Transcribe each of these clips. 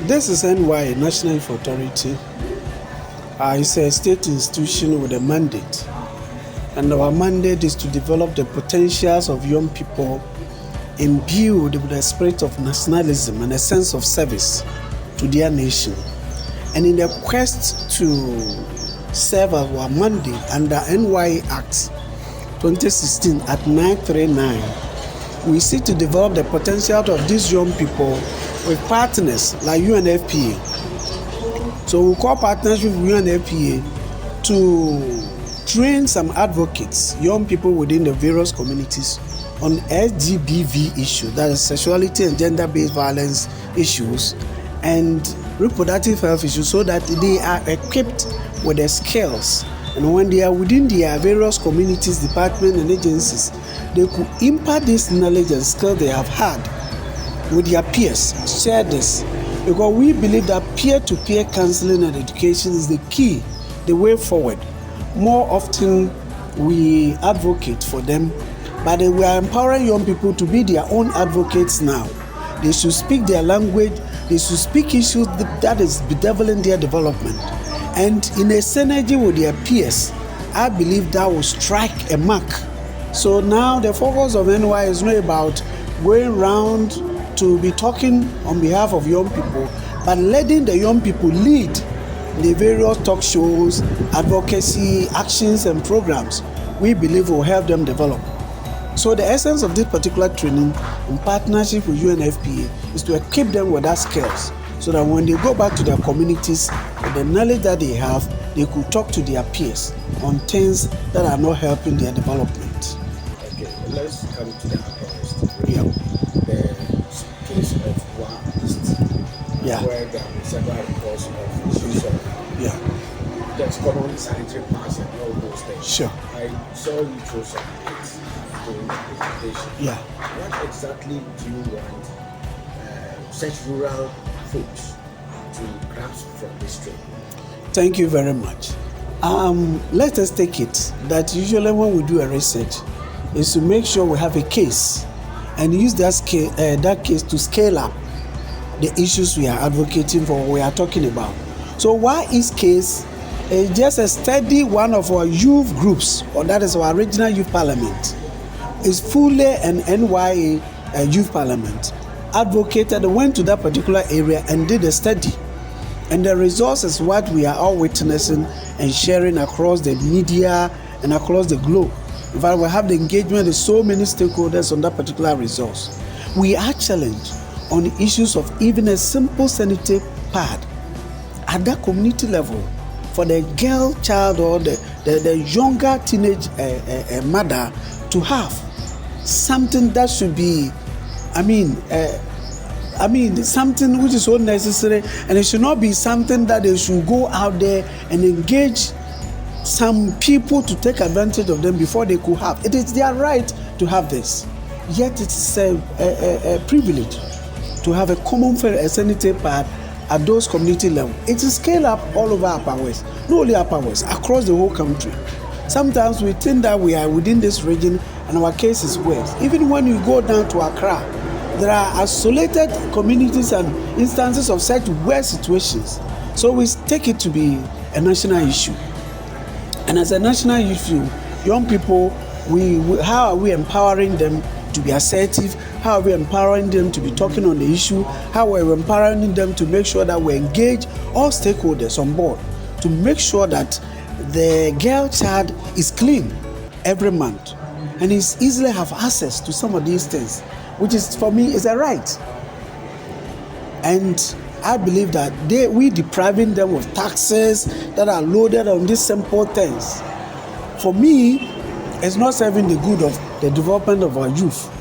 This is NY, National Youth Authority. It's a state institution with a mandate. And our mandate is to develop the potentials of young people imbued with a spirit of nationalism and a sense of service to their nation. And in the quest to serve our mandate under NY Act 2016 at 939, we seek to develop the potential of these young people with partners like UNFPA. So we call partnership with UNFPA to train some advocates, young people within the various communities on SGBV issues, that is sexuality and gender-based violence issues, and reproductive health issues, so that they are equipped with the skills. And when they are within their various communities, departments, and agencies, they could impart this knowledge and skills they have had with their peers, share this. Because we believe that peer-to-peer counseling and education is the key, the way forward. More often, we advocate for them, but we are empowering young people to be their own advocates now. They should speak their language, they should speak issues that is bedeviling their development. And in a synergy with their peers, I believe that will strike a mark. So now the focus of NY is not about going around to be talking on behalf of young people, but letting the young people lead the various talk shows, advocacy, actions, and programs we believe will help them develop. So the essence of this particular training in partnership with UNFPA is to equip them with that skills, so that when they go back to their communities with the knowledge that they have, they could talk to their peers on things that are not helping their development. Okay, let's come to the upper Yeah. The case of Wa East, Yeah. where there have been several reports of issues of there's common sanitary pads and all those things. Sure. I saw you throw some light during the presentation. Yeah. What exactly do you want such rural folks to grasp from this training? Thank you very much. Let us take it that usually when we do a research is to make sure we have a case and use that case to scale up the issues we are advocating for, we are talking about. So why is case just a steady one of our youth groups, or that is our regional youth parliament, is fully an NYA youth parliament, advocated, went to that particular area and did a study. And the results is what we are all witnessing and sharing across the media and across the globe. In fact, we have the engagement of so many stakeholders on that particular results. We are challenged on the issues of even a simple sanitary pad at that community level for the girl child or the younger teenage mother to have something that should be, something which is so necessary, and it should not be something that they should go out there and engage some people to take advantage of them before they could have. It is their right to have this. Yet it's a privilege to have a common sanitary pad at those community level. It is scaled up all over Upper West, not only Upper West, across the whole country. Sometimes we think that we are within this region and our case is worse. Even when you go down to Accra, there are isolated communities and instances of such worse situations. So we take it to be a national issue. And as a national issue, young people, how are we empowering them to be assertive? How are we empowering them to be talking on the issue? How are we empowering them to make sure that we engage all stakeholders on board to make sure that the girl child is clean every month and is easily have access to some of these things, which is, for me, is a right. And I believe that we depriving them of taxes that are loaded on these simple things, for me, it's not serving the good of the development of our youth.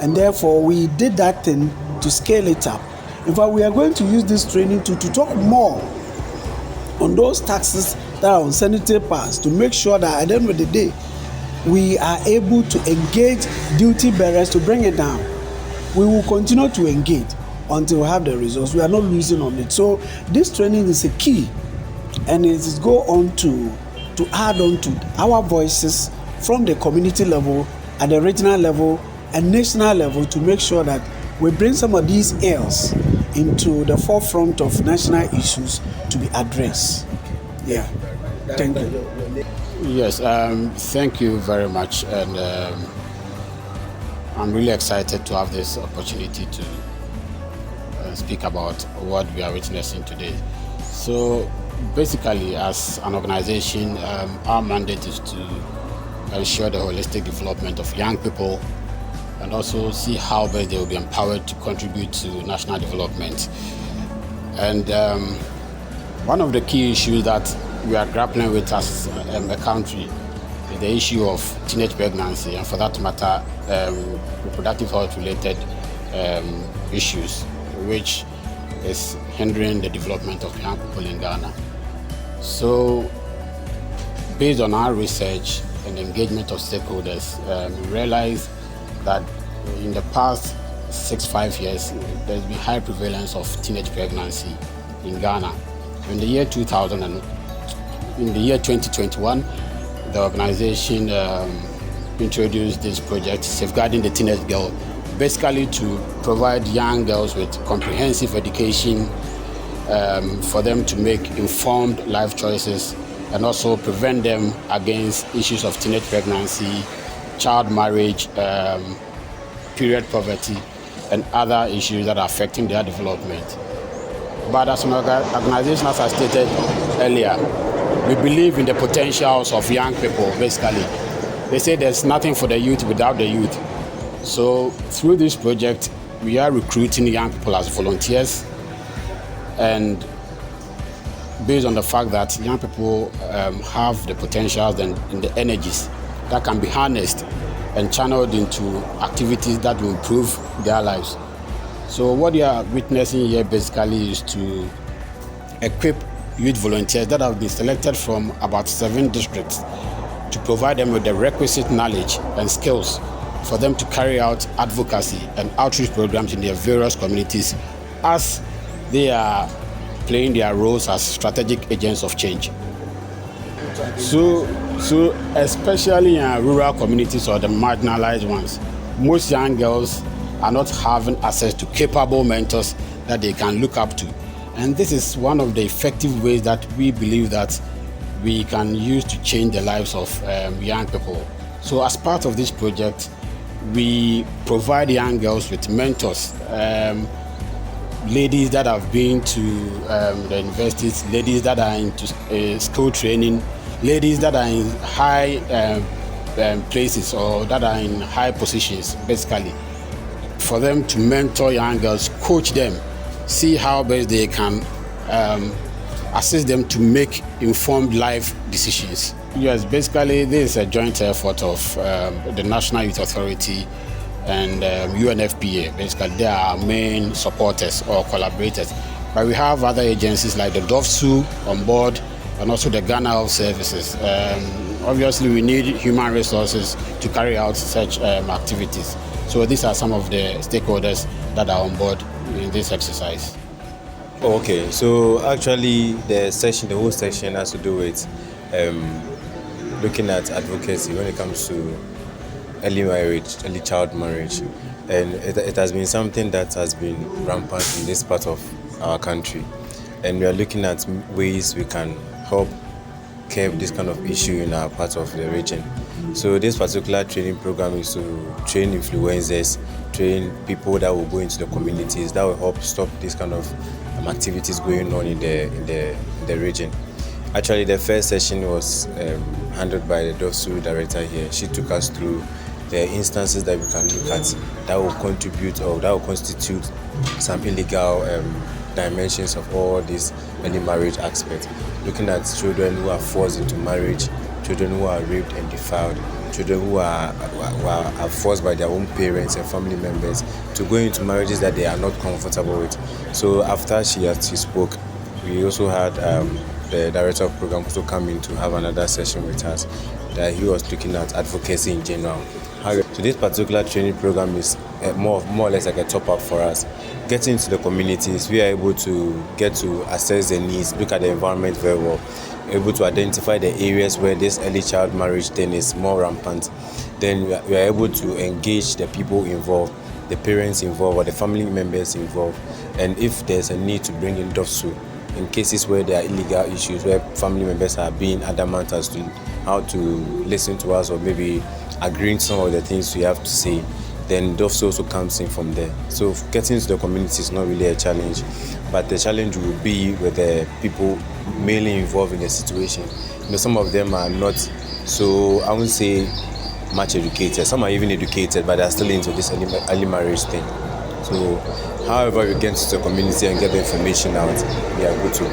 And therefore, we did that thing to scale it up. In fact, we are going to use this training to talk more on those taxes that are on sanitary pads, to make sure that at the end of the day, we are able to engage duty bearers to bring it down. We will continue to engage until we have the results. We are not losing on it. So this training is a key, and it is go on to add on to our voices from the community level, at the regional level, and national level, to make sure that we bring some of these ills into the forefront of national issues to be addressed. Yeah. Thank you. Yes, thank you very much, and I'm really excited to have this opportunity to speak about what we are witnessing today. So basically, as an organization, our mandate is to ensure the holistic development of young people and also see how best they will be empowered to contribute to national development. And one of the key issues that we are grappling with as a country is the issue of teenage pregnancy, and for that matter, reproductive health related issues, which is hindering the development of young people in Ghana. So, based on our research and engagement of stakeholders, we realize that in the past 5 years, there's been high prevalence of teenage pregnancy in Ghana. In the year 2021, the organization introduced this project, Safeguarding the Teenage Girl, basically to provide young girls with comprehensive education for them to make informed life choices and also prevent them against issues of teenage pregnancy, child marriage, period poverty, and other issues that are affecting their development. But as an organization, as I stated earlier, we believe in the potentials of young people, basically. They say there's nothing for the youth without the youth. So through this project, we are recruiting young people as volunteers, and based on the fact that young people have the potentials and the energies that can be harnessed and channeled into activities that will improve their lives. So what you are witnessing here basically is to equip youth volunteers that have been selected from about 7 districts to provide them with the requisite knowledge and skills for them to carry out advocacy and outreach programs in their various communities as they are playing their roles as strategic agents of change. So especially in rural communities or the marginalized ones, most young girls are not having access to capable mentors that they can look up to. And this is one of the effective ways that we believe that we can use to change the lives of young people. So as part of this project, we provide young girls with mentors, ladies that have been to the universities, ladies that are into school training, ladies that are in high places or that are in high positions, basically, for them to mentor young girls, coach them, see how best they can assist them to make informed life decisions. Yes, basically this is a joint effort of the National Youth Authority and UNFPA. Basically, they are our main supporters or collaborators. But we have other agencies like the DOFSU on board and also the Ghana Health Services. Obviously, we need human resources to carry out such activities. So these are some of the stakeholders that are on board in this exercise. Okay, so actually the whole section has to do with looking at advocacy when it comes to early marriage, early child marriage. And it has been something that has been rampant in this part of our country. And we are looking at ways we can help curb this kind of issue in our part of the region. So this particular training program is to train influencers, train people that will go into the communities, that will help stop this kind of activities going on in the region. Actually, the first session was handled by the DOFSU director here. She took us through the instances that we can look at that will contribute or that will constitute some illegal dimensions of all these early marriage aspects. Looking at children who are forced into marriage, children who are raped and defiled, children who are forced by their own parents and family members to go into marriages that they are not comfortable with. So after she spoke, we also had the director of program also come in to have another session with us, that he was looking at advocacy in general. So this particular training program is more or less like a top-up for us. Getting into the communities, we are able to get to assess the needs, look at the environment very well, able to identify the areas where this early child marriage thing is more rampant. Then we are able to engage the people involved, the parents involved or the family members involved, and if there's a need to bring in DOFSU in cases where there are illegal issues, where family members are being adamant as to how to listen to us or maybe agreeing to some of the things we have to say, then DOFSU also comes in from there. So getting into the community is not really a challenge, but the challenge will be with the people mainly involved in the situation. Some of them are not so, I wouldn't say much educated. Some are even educated, but they're still into this early marriage thing. So however we get into the community and get the information out, we are good to go.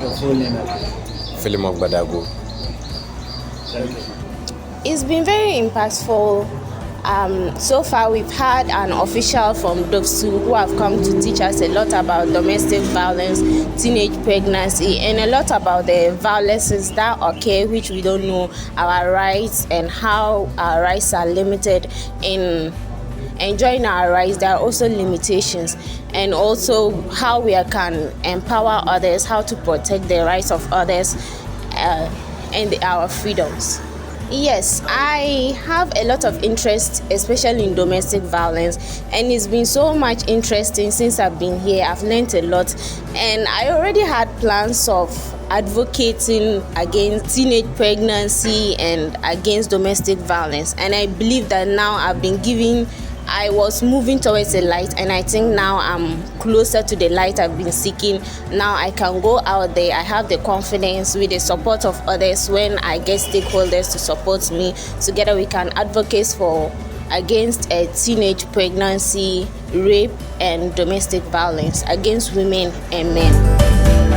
Your full name? Film of Badago. It's been very impactful. So far, we've had an official from DOFSU who have come to teach us a lot about domestic violence, teenage pregnancy, and a lot about the violences that occur, which we don't know, our rights and how our rights are limited. In enjoying our rights, there are also limitations, and also how we can empower others, how to protect the rights of others and our freedoms. Yes, I have a lot of interest, especially in domestic violence, and it's been so much interesting since I've been here. I've learned a lot, and I already had plans of advocating against teenage pregnancy and against domestic violence, and I believe that now I was moving towards the light, and I think now I'm closer to the light I've been seeking. Now I can go out there. I have the confidence with the support of others. When I get stakeholders to support me, together we can advocate against a teenage pregnancy, rape, and domestic violence against women and men.